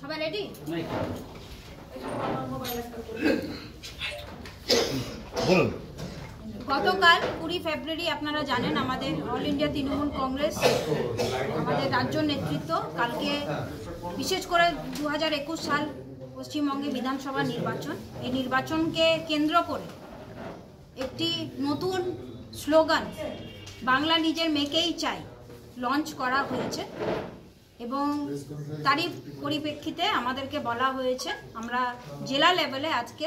সবাই রেডি? বলুন। গতকাল 20 ফেব্রুয়ারি আপনারা জানেন আমাদের অল ইন্ডিয়া তৃণমূল কংগ্রেস আমাদের রাজ্য নেতৃত্ব কালকে বিশেষ করে 2021 সাল পশ্চিমবঙ্গে বিধানসভা নির্বাচন, এই নির্বাচনকে কেন্দ্র করে একটি নতুন স্লোগান বাংলা নিজের মেয়েকেই চাই লঞ্চ করা হয়েছে এবং তারই পরিপ্রেক্ষিতে আমাদেরকে বলা হয়েছে আমরা জেলা লেভেলে আজকে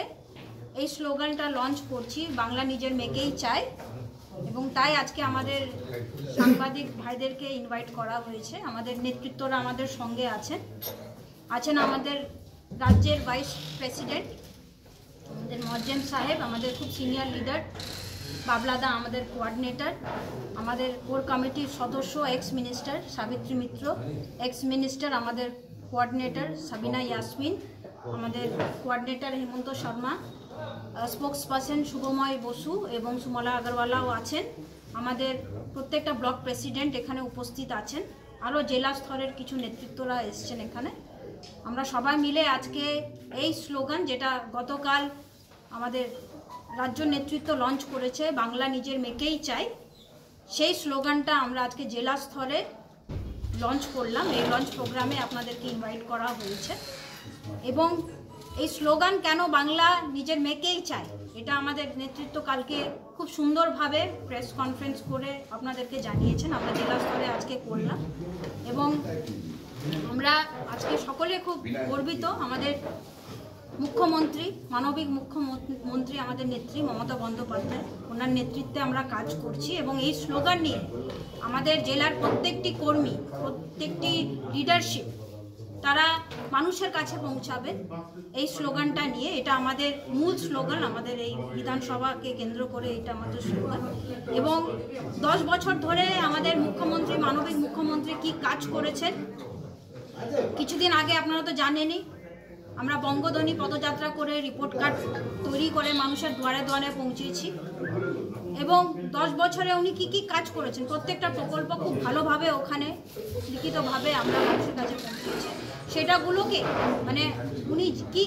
এই স্লোগানটা লঞ্চ করছি, বাংলা নিজের মেয়েকেই চাই। এবং তাই আজকে আমাদের সাংবাদিক ভাইদেরকে ইনভাইট করা হয়েছে। আমাদের নেতৃত্বরা আমাদের সঙ্গে আছেন আমাদের রাজ্যের ভাইস প্রেসিডেন্ট আমাদের মজ্জেম সাহেব, আমাদের খুব সিনিয়র লিডার বাবলাদা, আমাদের কোঅর্ডিনেটর, আমাদের কোর কমিটির সদস্য এক্স মিনিস্টার সাবিত্রী মিত্র, এক্স মিনিস্টার আমাদের কোঅর্ডিনেটর সাবিনা ইয়াসমিন, আমাদের কোঅর্ডিনেটর হেমন্ত শর্মা, স্পোক্স পার্সন শুভময় বসু এবং সুমলা আগরওয়ালাও আছেন। আমাদের প্রত্যেকটা ব্লক প্রেসিডেন্ট এখানে উপস্থিত আছেন, আরও জেলা স্তরের কিছু নেতৃত্বরা এসছেন এখানে। আমরা সবাই মিলে আজকে এই স্লোগান যেটা গতকাল আমাদের রাজ্য নেতৃত্ব লঞ্চ করেছে, বাংলা নিজের মেয়েকেই চাই, সেই স্লোগানটা আমরা আজকে জেলা স্তরে লঞ্চ করলাম। এই লঞ্চ প্রোগ্রামে আপনাদেরকে ইনভাইট করা হয়েছে এবং এই স্লোগান কেন বাংলা নিজের মেয়েকেই চাই এটা আমাদের নেতৃত্ব কালকে খুব সুন্দরভাবে প্রেস কনফারেন্স করে আপনাদেরকে জানিয়েছেন। আমরা জেলা স্তরে আজকে করলাম এবং আমরা আজকে সকলে খুব গর্বিত। আমাদের মুখ্যমন্ত্রী, মানবিক মুখ্যমন্ত্রী আমাদের নেত্রী মমতা বন্দ্যোপাধ্যায়, ওনার নেতৃত্বে আমরা কাজ করছি এবং এই স্লোগান নিয়ে আমাদের জেলার প্রত্যেকটি কর্মী, প্রত্যেকটি লিডারশিপ তারা মানুষের কাছে পৌঁছাবে এই স্লোগানটা নিয়ে। এটা আমাদের মূল স্লোগান, আমাদের এই বিধানসভাকে কেন্দ্র করে এটা আমাদের স্লোগান। এবং 10 বছর ধরে আমাদের মুখ্যমন্ত্রী, মানবিক মুখ্যমন্ত্রী কি কাজ করেছেন, কিছুদিন আগে আপনারা তো জানেনই আমরা বঙ্গধ্বনি পদযাত্রা করে রিপোর্ট কার্ড তৈরি করে মানুষের দুয়ারে দুয়ারে পৌঁছেছি এবং 10 বছরে উনি কি কাজ করেছেন প্রত্যেকটা প্রকল্প খুব ভালোভাবে ওখানে লিখিতভাবে আমরা মানুষের কাছে পৌঁছেছি। সেটাগুলোকে মানে উনি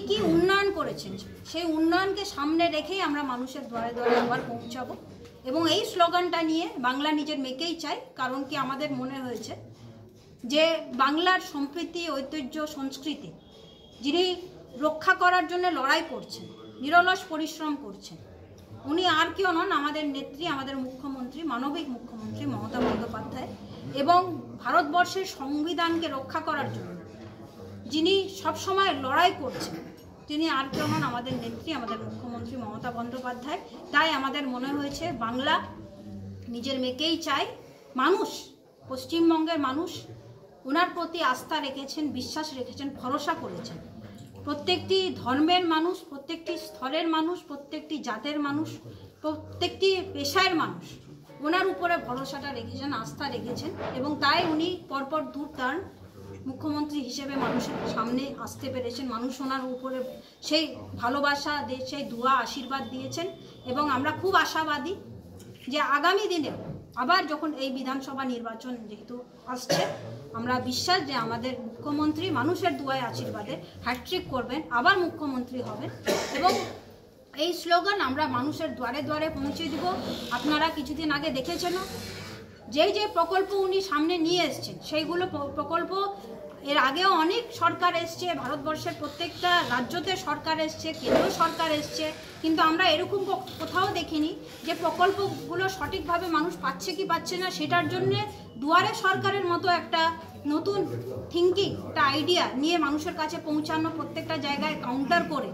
কি উন্নয়ন করেছেন সেই উন্নয়নকে সামনে রেখেই আমরা মানুষের দুয়ারে দুয়ারে আবার পৌঁছাবো এবং এই স্লোগানটা নিয়ে বাংলা নিজের মেয়েকেই চাই। কারণ কি আমাদের মনে হয়েছে যে বাংলার সম্প্রীতি, ঐতিহ্য, সংস্কৃতি যিনি রক্ষা করার জন্য লড়াই করছেন, নিরলস পরিশ্রম করছেন, উনি আর কেউ নন আমাদের নেত্রী, আমাদের মুখ্যমন্ত্রী, মানবিক মুখ্যমন্ত্রী মমতা বন্দ্যোপাধ্যায়। এবং ভারতবর্ষের সংবিধানকে রক্ষা করার জন্য যিনি সবসময় লড়াই করছেন তিনি আর কেউ নন আমাদের নেত্রী, আমাদের মুখ্যমন্ত্রী মমতা বন্দ্যোপাধ্যায়। তাই আমাদের মনে হয়েছে বাংলা নিজের মেয়েকেই চাই। মানুষ, পশ্চিমবঙ্গের মানুষ ওনার প্রতি আস্থা রেখেছেন, বিশ্বাস রেখেছেন, ভরসা করেছেন। প্রত্যেকটি ধর্মের মানুষ, প্রত্যেকটি স্তরের মানুষ, প্রত্যেকটি জাতের মানুষ, প্রত্যেকটি পেশার মানুষ ওনার উপরে ভরসাটা রেখেছেন, আস্থা রেখেছেন এবং তাই উনি পরপর 2 টার্ম মুখ্যমন্ত্রী হিসেবে মানুষের সামনে আসতে পেরেছেন। মানুষ ওনার উপরে সেই ভালোবাসা, সেই দোয়া, আশীর্বাদ দিয়েছেন এবং আমরা খুব আশাবাদী যে আগামী দিনে আবার যখন এই বিধানসভা নির্বাচন যেহেতু আসছে, আমরা বিশ্বাস যে আমাদের মুখ্যমন্ত্রী মানুষের দোয়ায় আশীর্বাদে হ্যাট্রিক করবেন, আবার মুখ্যমন্ত্রী হবেন এবং এই স্লোগান আমরা মানুষের দুয়ারে দুয়ারে পৌঁছে দিব। আপনারা কিছুদিন আগে দেখেছেন যে প্রকল্প উনি সামনে নিয়ে এসছেন সেইগুলো প্রকল্প এর আগেও অনেক সরকার এসছে, ভারতবর্ষের প্রত্যেকটা রাজ্যতে সরকার এসছে, কেন্দ্রীয় সরকার এসছে, কিন্তু আমরা এরকম কোথাও দেখিনি যে প্রকল্পগুলো সঠিকভাবে মানুষ পাচ্ছে কি পাচ্ছে না। সেটার জন্যে দুয়ারে সরকারের মতো একটা নতুন থিঙ্কিং, একটা আইডিয়া নিয়ে মানুষের কাছে পৌঁছানো, প্রত্যেকটা জায়গায় কাউন্টার করে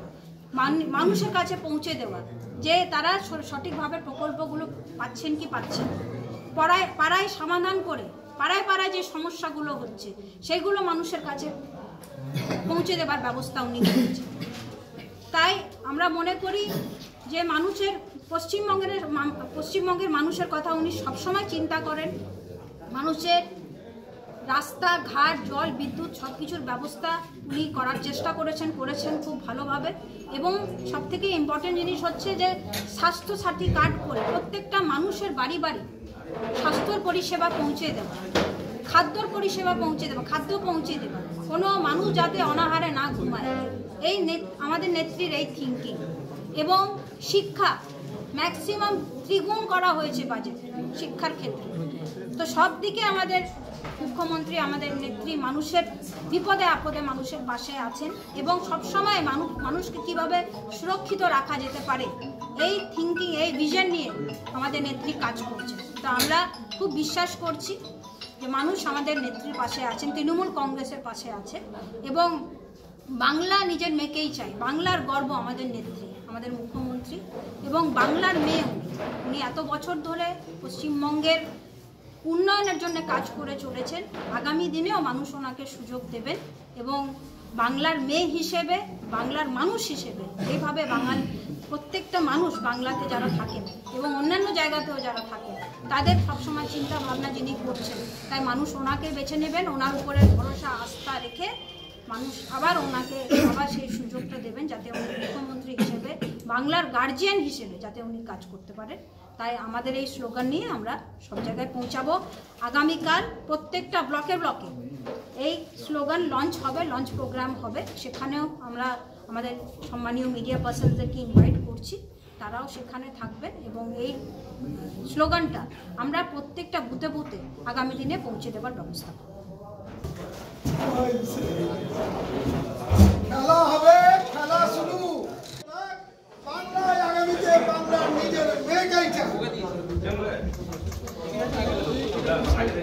মানুষের কাছে পৌঁছে দেওয়া যে তারা সঠিকভাবে প্রকল্পগুলো পাচ্ছেন কি পাচ্ছেন, পাড়ায় সমাধান করে পাড়ায় যে সমস্যাগুলো হচ্ছে সেগুলো মানুষের কাছে পৌঁছে দেবার ব্যবস্থা উনি করেছেন। তাই আমরা মনে করি যে পশ্চিমবঙ্গের মানুষের কথা উনি সবসময় চিন্তা করেন, মানুষের রাস্তাঘাট, জল, বিদ্যুৎ সব কিছুর ব্যবস্থা উনি করার চেষ্টা করেছেন খুব ভালোভাবে। এবং সবথেকে ইম্পর্টেন্ট জিনিস হচ্ছে যে স্বাস্থ্যসাথী কার্ড করে প্রত্যেকটা মানুষের বাড়ি বাড়ি স্বাস্থ্যর পরিষেবা পৌঁছে দেওয়া, খাদ্যর পরিষেবা পৌঁছে দেওয়া, খাদ্য পৌঁছে দেওয়া, কোনো মানুষ যাতে অনাহারে না ঘুমায়, এই আমাদের নেত্রীর এই থিঙ্কিং। এবং শিক্ষা ম্যাক্সিমাম দ্বিগুণ করা হয়েছে বাজেট শিক্ষার ক্ষেত্রে। তো সব দিকে আমাদের মুখ্যমন্ত্রী, আমাদের নেত্রী মানুষের বিপদে আপদে মানুষের পাশে আছেন এবং সবসময় মানুষকে কিভাবে সুরক্ষিত রাখা যেতে পারে এই থিঙ্কিং, এই ভিশন নিয়ে আমাদের নেত্রী কাজ করছে। তো আমরা খুব বিশ্বাস করছি যে মানুষ আমাদের নেত্রীর পাশে আছেন, তৃণমূল কংগ্রেসের পাশে আছে। এবং বাংলা নিজের মেয়েকেই চাই, বাংলার গর্ব আমাদের নেত্রী, আমাদের মুখ্যমন্ত্রী এবং বাংলার মেয়ে। উনি এত বছর ধরে পশ্চিমবঙ্গের উন্নয়নের জন্য কাজ করে চলেছেন, আগামী দিনেও মানুষ ওনাকে সুযোগ দেবেন। এবং বাংলার মেয়ে হিসেবে, বাংলার মানুষ হিসেবে এইভাবে প্রত্যেকটা মানুষ বাংলাতে যারা থাকেন এবং অন্যান্য জায়গাতেও যারা থাকেন তাদের সবসময় চিন্তা ভাবনা যিনি করছেন, তাই মানুষ ওনাকে বেছে নেবেন। ওনার উপরে ভরসা আস্থা রেখে মানুষ আবার ওনাকে আবার সেই সুযোগটা দেবেন যাতে উনি মুখ্যমন্ত্রী হিসেবে, বাংলার গার্জিয়ান হিসেবে যাতে উনি কাজ করতে পারেন। তাই আমাদের এই স্লোগান নিয়ে আমরা সব জায়গায় পৌঁছাবো। আগামীকাল প্রত্যেকটা ব্লকে ব্লকে এই স্লোগান লঞ্চ হবে, লঞ্চ প্রোগ্রাম হবে। সেখানেও আমরা আমাদের সম্মানীয় মিডিয়া পার্সনদেরকে ইনভাইট করছি, তারাও সেখানে থাকবেন এবং এই স্লোগানটা আমরা প্রত্যেকটা বুথে বুথে আগামী দিনে পৌঁছে দেওয়ার ব্যবস্থা করব।